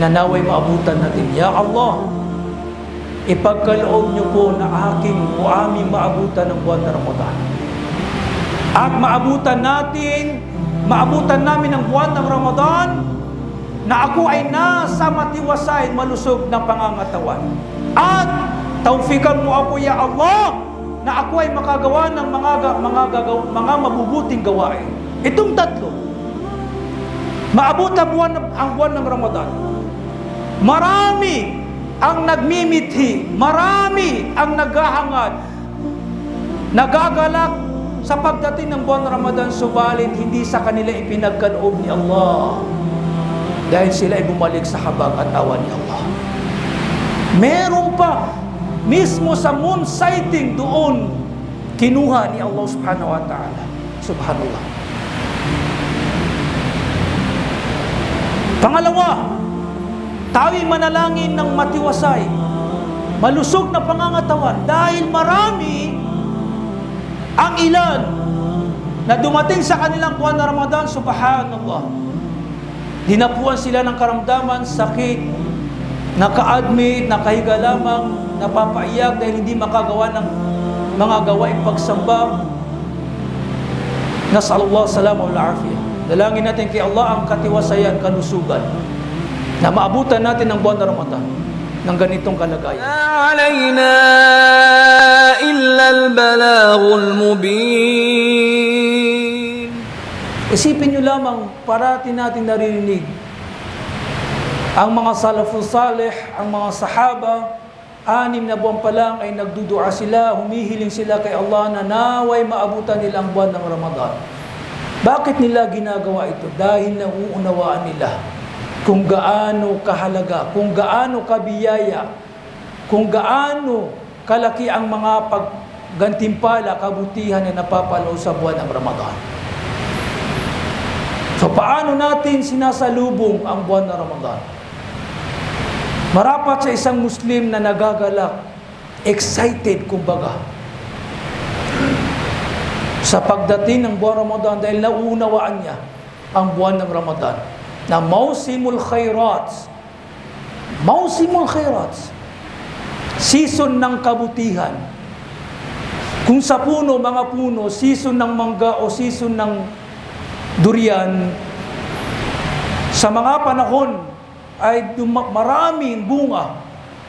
na naway maabutan natin. Ya Allah, ipagkaloob niyo po na aking o aming maabutan ng buwan na Ramadan. At maabutan namin ang buwan ng Ramadan na ako ay nasa matiwasay, malusog na pangangatawan. At tawfikan mo ako, Ya Allah, na ako ay makagawa ng mga mabubuting gawain. Itong tatlo, maabot ang buwan ng Ramadan. Marami ang nagmimithi, marami ang naghahangad, nagagalak sa pagdating ng buwan ng Ramadan, subalit hindi sa kanila ipinagkaloob ni Allah dahil sila ay bumalik sa habag at awa ni Allah. Meron pa mismo sa moon sighting doon kinuha ni Allah subhanahu wa ta'ala. Subhanallah. Pangalawa, tayo'y manalangin ng matiwasay, malusog na pangangatawan, dahil marami ang ilan na dumating sa kanilang buwan na Ramadan, subhanallah, dinapuan sila ng karamdaman, sakit, naka-admit, nakahiga lamang, napapaiyak dahil hindi makagawa ng mga gawaing pagsamba. Nas'alullah salamu al-afiyah. Dalangin natin kay Allah ang katiwasayan, kalusugan, na maabutan natin ng buwan na Ramadan ng ganitong kalagayan. La alayna illa al-balaghul mubin. Isipin nyo lamang, parati natin naririnig ang mga salafus salih, ang mga sahaba, 6 na buwan pa lang ay nagdudua sila, humihiling sila kay Allah na naway maabutan nila ang buwan ng Ramadan. Bakit nila ginagawa ito? Dahil nauunawaan nila kung gaano kahalaga, kung gaano kabiyaya, kung gaano kalaki ang mga paggantimpala, kabutihan na napapalo sa buwan ng Ramadan. So paano natin sinasalubong ang buwan ng Ramadan? Marapat sa isang Muslim na nagagalak, excited kumbaga, sa pagdating ng buwan Ramadan dahil nauunawaan niya ang buwan ng Ramadan na mausimul khairats, season ng kabutihan. Kung sa puno, mga puno, season ng mangga o season ng durian, sa mga panahon ay maraming bunga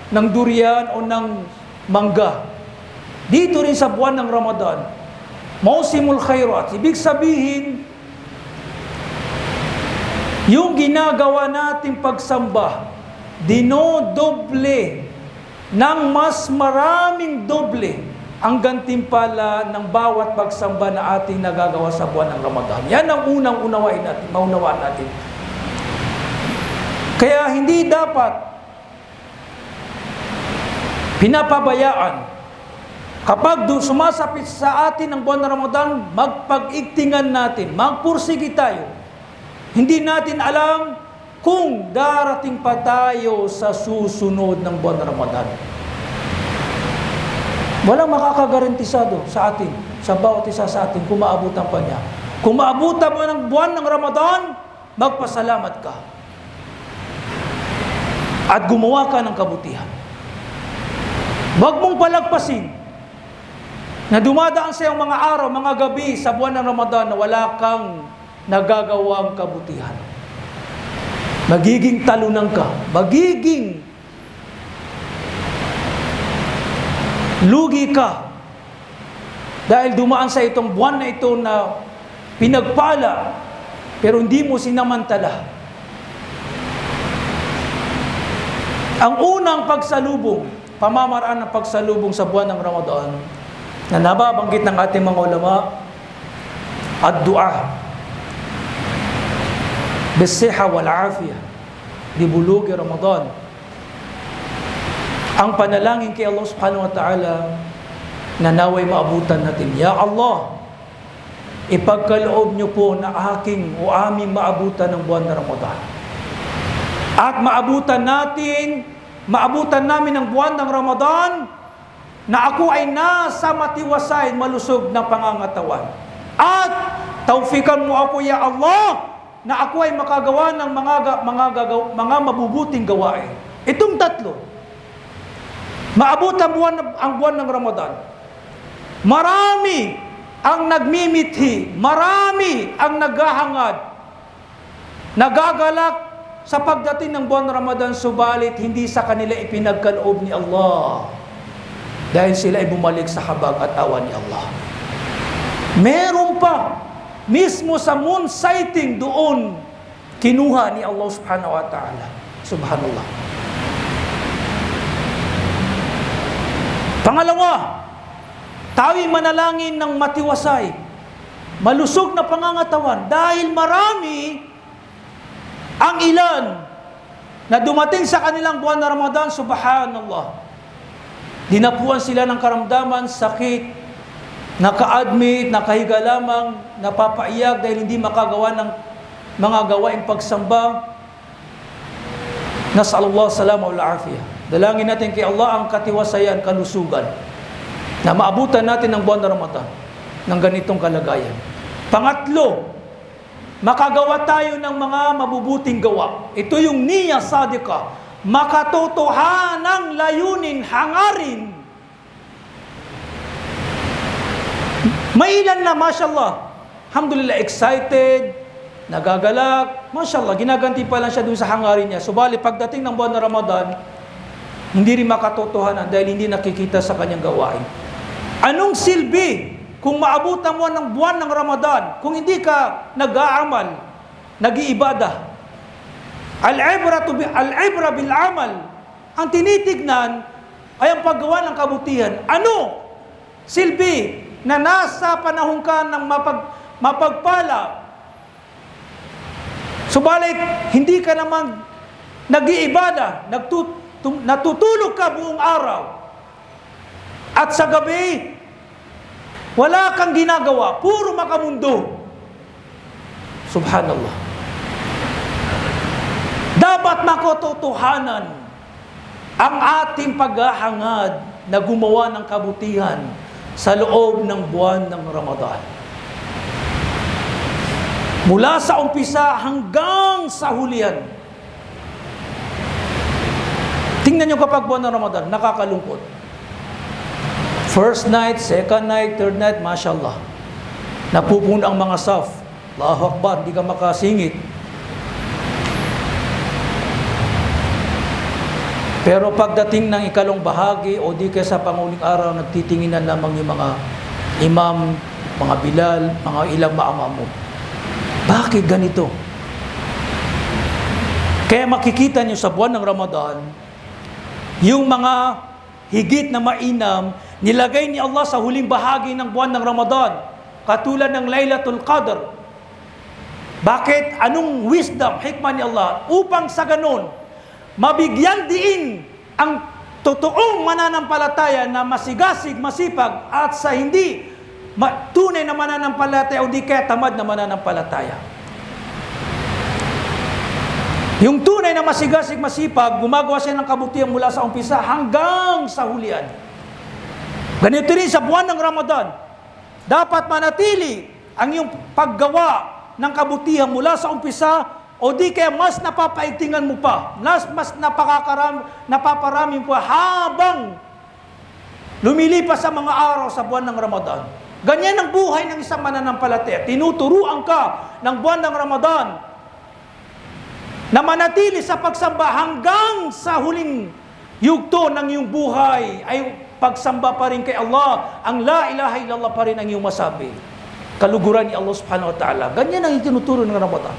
ng durian o ng mangga. Dito rin sa buwan ng Ramadan, mausimul khairat, ibig sabihin, yung ginagawa nating pagsamba, dinodoble ng mas maraming doble ang gantimpala ng bawat pagsamba na ating nagagawa sa buwan ng Ramadan. Yan ang unang maunawaan natin. Kaya hindi dapat pinapabayaan. Kapag sumasapit sa atin ang buwan ng Ramadan, magpag-igtingan natin, magpursigi tayo. Hindi natin alam kung darating pa tayo sa susunod ng buwan ng Ramadan. Walang makakagarantisado sa atin, sa bawat isa sa atin, kung maabutan pa niya. Kung maabutan mo ng buwan ng Ramadan, magpasalamat ka. At gumawa ka ng kabutihan. Huwag mong palagpasin na dumadaan sa iyong mga araw, mga gabi sa buwan ng Ramadan na wala kang nagagawang kabutihan. Magiging talunan ka, magiging lugi ka dahil dumaan sa itong buwan na ito na pinagpala pero hindi mo sinamantala. Ang unang pagsalubong, pamamaraan ng pagsalubong sa buwan ng Ramadan na nababanggit ng ating mga ulama, ad-du'a bis-siha wal-afiyah li bulugi Ramadan. Ang panalangin kay Allah subhanahu wa ta'ala na naway maabutan natin. Ya Allah, ipagkaloob niyo po na aking o aming maabutan ng buwan ng Ramadan. At maabutan namin ang buwan ng Ramadan na ako ay nasa matiwasay, malusog na pangangatawan. At tawfikan mo ako, Ya Allah, na ako ay makagawa ng mga mabubuting gawain. Itong tatlo, maabot ang buwan ng Ramadan. Marami ang nagmimithi, marami ang naghahangad, nagagalak sa pagdating ng buwan ng Ramadan, subalit hindi sa kanila ipinagkaloob ni Allah. Dahil sila ay bumalik sa habag at awa ni Allah. Meron pa, mismo sa moon sighting doon, kinuha ni Allah subhanahu wa ta'ala. Subhanallah. Pangalawa, tayo'y manalangin ng matiwasay, malusog na pangangatawan, dahil marami ang ilan na dumating sa kanilang buwan na Ramadan, subhanallah. Dinapuan sila ng karamdaman, sakit, naka-admit, nakahiga lamang, napapaiyak dahil hindi makagawa ng mga gawaing pagsamba. Nas'alullah salama wal afiyah. Dalangin natin kay Allah ang katiwasayan, kalusugan, na maabutan natin ng buwan na Ramadan ng ganitong kalagayan. Pangatlo, makagawa tayo ng mga mabubuting gawa. Ito yung niyya sadika, makatotohanang layunin, hangarin. May ilan na, mashallah, alhamdulillah, excited, nagagalak, mashallah, ginaganti pa lang siya dun sa hangarin niya. Subalit pagdating ng buwan na Ramadan, hindi rin makatotohanan dahil hindi nakikita sa kanyang gawain. Anong silbi kung maabutan mo ng buwan ng Ramadan kung hindi ka nag-aamal, nag-iibada? Al-ibra bil amal. Ang tinitignan ay ang paggawa ng kabutihan. Ano silbi na nasa panahon ka ng mapagpala, subalit hindi ka naman nag-iibada, natutulog ka buong araw, at sa gabi wala kang ginagawa, puro makamundo. Subhanallah. Dapat makototohanan ang ating paghahangad na gumawa ng kabutihan sa loob ng buwan ng Ramadan. Mula sa umpisa hanggang sa hulihan. Tingnan nyo kapag buwan ng Ramadan, nakakalungkot. First night, second night, third night, mashallah. Napupuno ang mga saf. Allahu Akbar, hindi ka makasingit. Pero pagdating ng ikalong bahagi o di kaya sa panguling araw, nagtitinginan lamang yung mga imam, mga bilal, mga ilang maamamo. Bakit ganito? Kaya makikita nyo sa buwan ng Ramadan, yung mga higit na mainam, nilagay ni Allah sa huling bahagi ng buwan ng Ramadan, katulad ng Laylatul Qadr. Bakit? Anong wisdom, hikmah ni Allah? Upang sa ganun, mabigyan diin ang totoong mananampalataya na masigasig, masipag, at sa hindi tunay na mananampalataya o di kaya tamad na mananampalataya. Yung tunay na masigasig, masipag, gumagawa siya ng kabutihan mula sa umpisa hanggang sa hulihan. Ganito rin sa buwan ng Ramadan. Dapat manatili ang iyong paggawa ng kabutihan mula sa umpisa, o di kaya mas napapaigtingan mo pa, mas napaparami mo pa habang lumilipas sa mga araw sa buwan ng Ramadan. Ganyan ang buhay ng isang mananampalataya. Tinuturuan ka ng buwan ng Ramadan na manatili sa pagsamba hanggang sa huling yugto ng iyong buhay ay pagsamba pa rin kay Allah. Ang la ilaha illallah pa rin ang iyong masabi. Kaluguran ni Allah subhanahu wa ta'ala. Ganyan ang itinuturo ng Ramadan.